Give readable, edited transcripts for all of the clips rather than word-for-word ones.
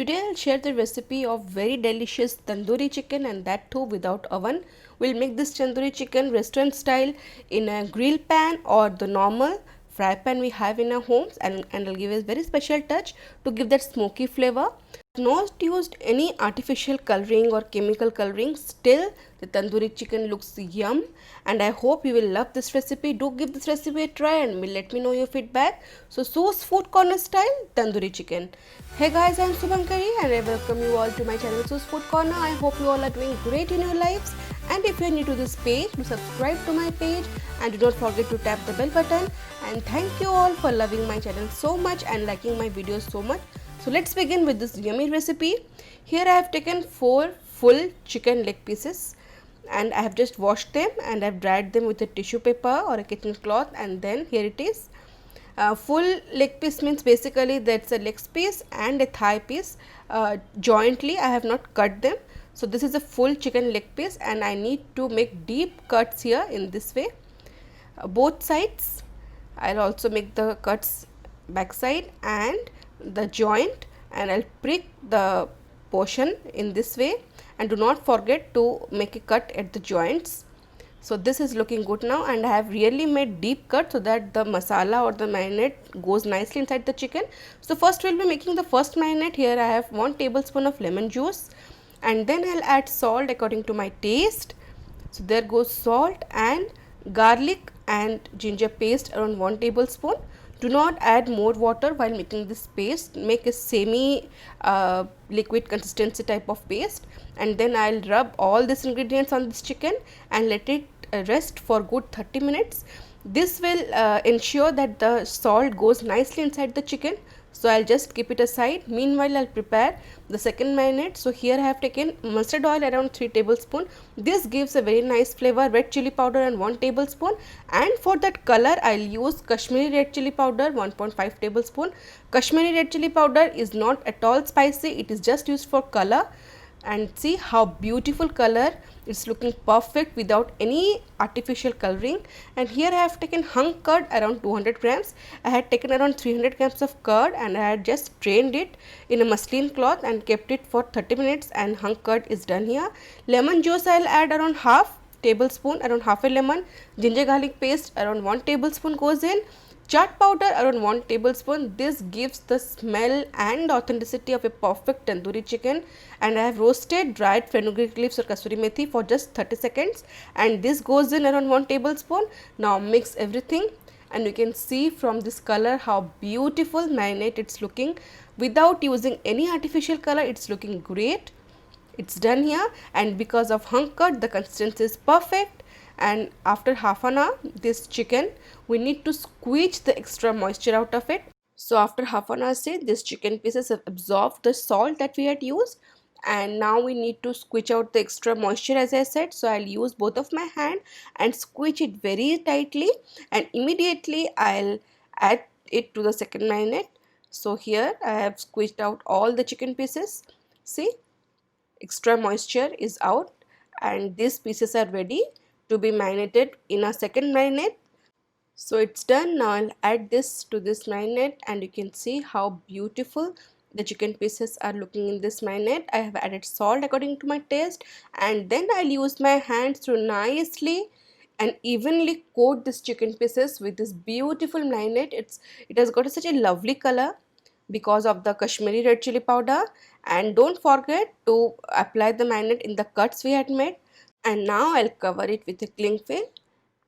Today I'll share the recipe of very delicious tandoori chicken, and that too without oven. We'll make this tandoori chicken restaurant style in a grill pan or the normal fry pan we have in our homes, and I'll give a very special touch to give that smoky flavor. Not used any artificial coloring or chemical coloring. Still the tandoori chicken looks yum, and I hope you will love this recipe. Do give this recipe a try and will let me know your feedback. So Su's Food Corner style tandoori chicken. Hey guys, I am Subhankari and I welcome you all to my channel Su's Food Corner. I hope you all are doing great in your lives, and if you are new to this page, do subscribe to my page and do not forget to tap the bell button. And thank you all for loving my channel so much and liking my videos so much. So let's begin with this yummy recipe. Here I have taken 4 full chicken leg pieces and I have just washed them and I have dried them with a tissue paper or a kitchen cloth, and then here it is. Full leg piece means basically that's a leg piece and a thigh piece jointly. I have not cut them. So this is a full chicken leg piece and I need to make deep cuts here in this way. Both sides. I'll also make the cuts back side and the joint, and I'll prick the portion in this way, and do not forget to make a cut at the joints. So this is looking good now, and I have really made deep cut so that the masala or the marinade goes nicely inside the chicken. So first we'll be making the first marinade. Here I have 1 tablespoon of lemon juice, and then I'll add salt according to my taste. So there goes salt, and garlic and ginger paste around 1 tablespoon. Do not add more water while making this paste. Make a semi liquid consistency type of paste, and then I'll rub all these ingredients on this chicken and let it rest for good 30 minutes. This will ensure that the salt goes nicely inside the chicken. So I'll just keep it aside. Meanwhile, I'll prepare the second marinade. So here I have taken mustard oil around 3 tablespoons. This gives a very nice flavor. Red chili powder and 1 tablespoon. And for that color, I'll use Kashmiri red chili powder 1.5 tablespoon. Kashmiri red chili powder is not at all spicy. It is just used for color. And see how beautiful color. It's looking perfect without any artificial coloring. And here I have taken hung curd around 200 grams. I had taken around 300 grams of curd and I had just strained it in a muslin cloth and kept it for 30 minutes, and hung curd is done here. Lemon juice I'll add around half tablespoon, around half a lemon. Ginger garlic paste around 1 tablespoon goes in. Chaat powder around 1 tablespoon. This gives the smell and authenticity of a perfect tandoori chicken. And I have roasted dried fenugreek leaves or kasuri methi for just 30 seconds. And this goes in around 1 tablespoon. Now mix everything, and you can see from this color how beautiful marinade it's looking. Without using any artificial color, it's looking great. It's done here, and because of hung curd, the consistency is perfect. And after half an hour, this chicken, we need to squeeze the extra moisture out of it. So after half an hour, say this chicken pieces have absorbed the salt that we had used, and now we need to squeeze out the extra moisture, as I said. So I'll use both of my hand and squeeze it very tightly, and immediately I'll add it to the second marinade. So here I have squeezed out all the chicken pieces. See, extra moisture is out, and these pieces are ready to be marinated in a second marinade. So it's done. Now I'll add this to this marinade, and you can see how beautiful the chicken pieces are looking in this marinade. I have added salt according to my taste, and then I'll use my hands to nicely and evenly coat this chicken pieces with this beautiful marinade. It has got such a lovely color because of the Kashmiri red chili powder. And don't forget to apply the marinade in the cuts we had made. And now I'll cover it with a cling film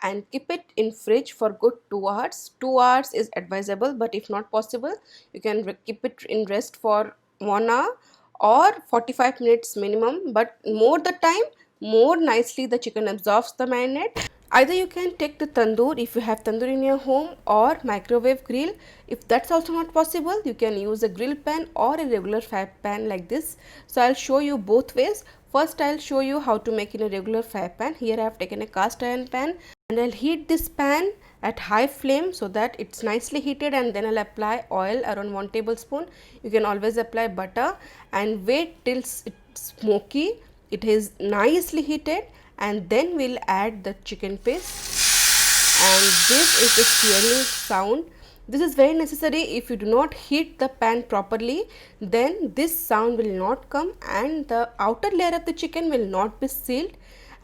and keep it in fridge for good 2 hours. 2 hours is advisable, but if not possible, you can keep it in rest for 1 hour or 45 minutes minimum. But more the time, more nicely the chicken absorbs the marinade. Either you can take the tandoor if you have tandoor in your home, or microwave grill. If that's also not possible, you can use a grill pan or a regular fry pan like this. So I'll show you both ways. First I'll show you how to make in a regular fry pan. Here I have taken a cast iron pan, and I'll heat this pan at high flame so that it's nicely heated, and then I'll apply oil around 1 tablespoon. You can always apply butter and wait till it's smoky. It is nicely heated, and then we'll add the chicken paste, and this is the searing sound This is very necessary. If you do not heat the pan properly, then this sound will not come and the outer layer of the chicken will not be sealed,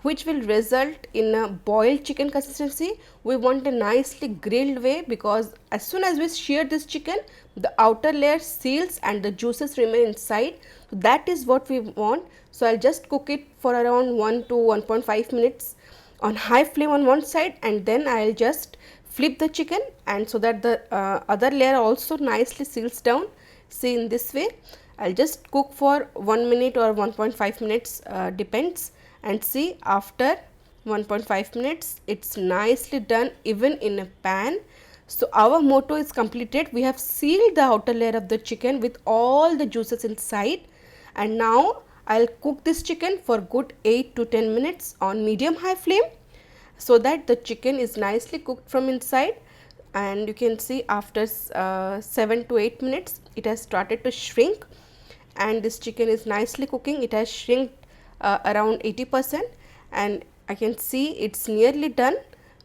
which will result in a boiled chicken consistency. We want a nicely grilled way, because as soon as we sear this chicken, the outer layer seals and the juices remain inside. So that is what we want. So I'll just cook it for around 1 to 1.5 minutes on high flame on one side, and then I'll just flip the chicken, and so that the other layer also nicely seals down. See, in this way I'll just cook for 1 minute or 1.5 minutes, depends, and see, after 1.5 minutes it's nicely done even in a pan. So our motto is completed. We have sealed the outer layer of the chicken with all the juices inside, and now I'll cook this chicken for good 8 to 10 minutes on medium high flame, so that the chicken is nicely cooked from inside. And you can see after 7 to 8 minutes it has started to shrink, and this chicken is nicely cooking. It has shrunk around 80%, and I can see it's nearly done.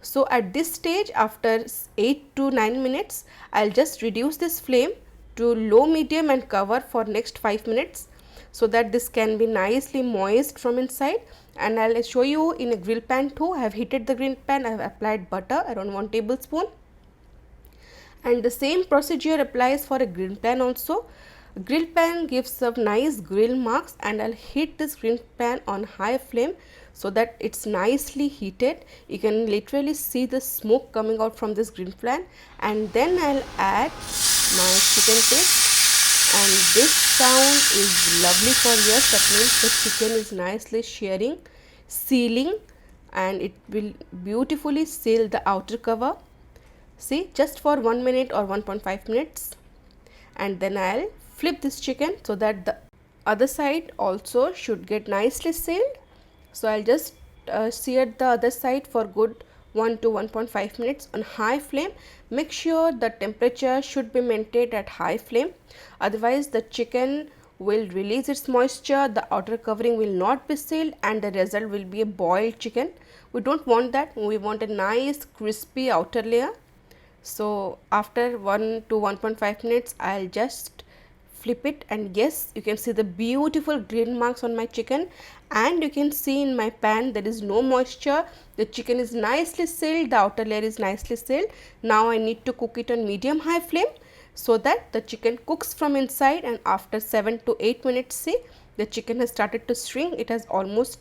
So at this stage, after 8 to 9 minutes, I'll just reduce this flame to low medium and cover for next 5 minutes, so that this can be nicely moist from inside. And I'll show you in a grill pan too. I have heated the grill pan. I have applied butter around 1 tablespoon, and the same procedure applies for a grill pan also. Grill pan gives a nice grill marks, and I'll heat this grill pan on high flame so that it's nicely heated. You can literally see the smoke coming out from this grill pan, and then I'll add my chicken paste, and this sound is lovely for ears. That means the chicken is nicely sealing, and it will beautifully seal the outer cover. See, just for 1 minute or 1.5 minutes, and then I'll flip this chicken so that the other side also should get nicely sealed. So I'll just sear the other side for good 1 to 1.5 minutes on high flame. Make sure the temperature should be maintained at high flame, otherwise the chicken will release its moisture, the outer covering will not be sealed, and the result will be a boiled chicken. We don't want that. We want a nice crispy outer layer. So after 1 to 1.5 minutes, I'll just flip it, and yes, you can see the beautiful grill marks on my chicken, and you can see in my pan there is no moisture. The chicken is nicely sealed, the outer layer is nicely sealed. Now I need to cook it on medium high flame so that the chicken cooks from inside, and after 7 to 8 minutes, see, the chicken has started to shrink. It has almost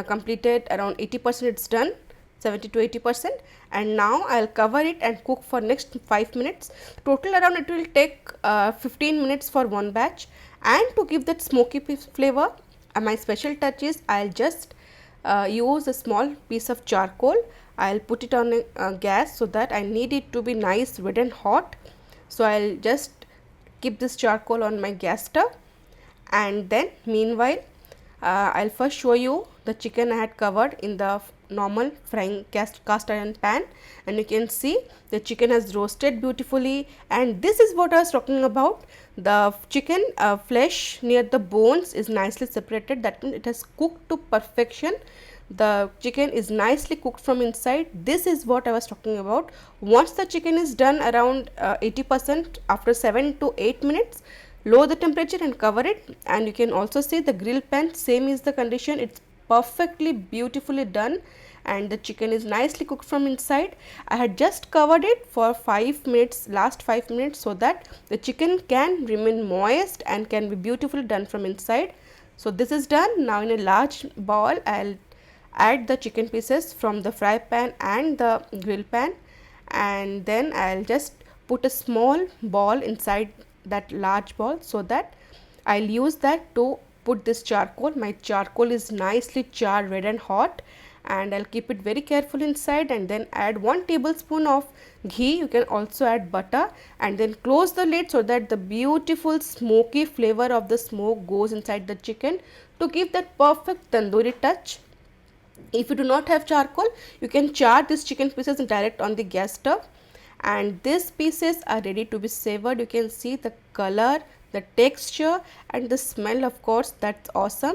completed around 80%. It's done, 70 to 80%, and now I'll cover it and cook for next 5 minutes. Total around it will take 15 minutes for one batch. And to give that smoky flavor, my special touch is I'll just use a small piece of charcoal. I'll put it on a gas so that I need it to be nice red and hot. So I'll just keep this charcoal on my gas stove, and then meanwhile I'll first show you the chicken I had covered in the normal frying cast iron pan, and you can see the chicken has roasted beautifully. And this is what I was talking about. The chicken flesh near the bones is nicely separated. That means it has cooked to perfection. The chicken is nicely cooked from inside. This is what I was talking about. Once the chicken is done around 80%, after 7 to 8 minutes, lower the temperature and cover it. And you can also see the grill pan, same is the condition. It's perfectly beautifully done, and the chicken is nicely cooked from inside. I had just covered it for 5 minutes, last 5 minutes, so that the chicken can remain moist and can be beautifully done from inside. So this is done. Now in a large bowl, I'll add the chicken pieces from the fry pan and the grill pan, and then I'll just put a small ball inside that large ball, so that I'll use that to put this charcoal. My charcoal is nicely charred red and hot, and I'll keep it very carefully inside, and then add 1 tablespoon of ghee. You can also add butter, and then close the lid so that the beautiful smoky flavor of the smoke goes inside the chicken to give that perfect tandoori touch. If you do not have charcoal, you can char these chicken pieces direct on the gas stove, and these pieces are ready to be savored. You can see the color, the texture, and the smell, of course, that's awesome.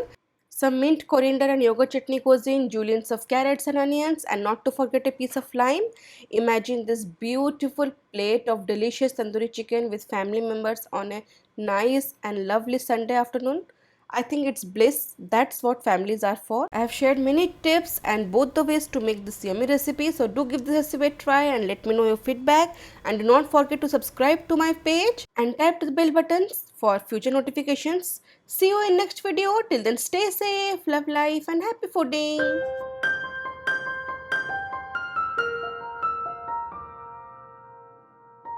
Some mint, coriander and yogurt chutney goes in, juliennes of carrots and onions, and not to forget a piece of lime. Imagine this beautiful plate of delicious tandoori chicken with family members on a nice and lovely Sunday afternoon. I think it's bliss. That's what families are for. I have shared many tips and both the ways to make this yummy recipe. So do give this recipe a try and let me know your feedback. And do not forget to subscribe to my page and tap the bell buttons for future notifications. See you in next video. Till then, stay safe, love life, and happy fooding.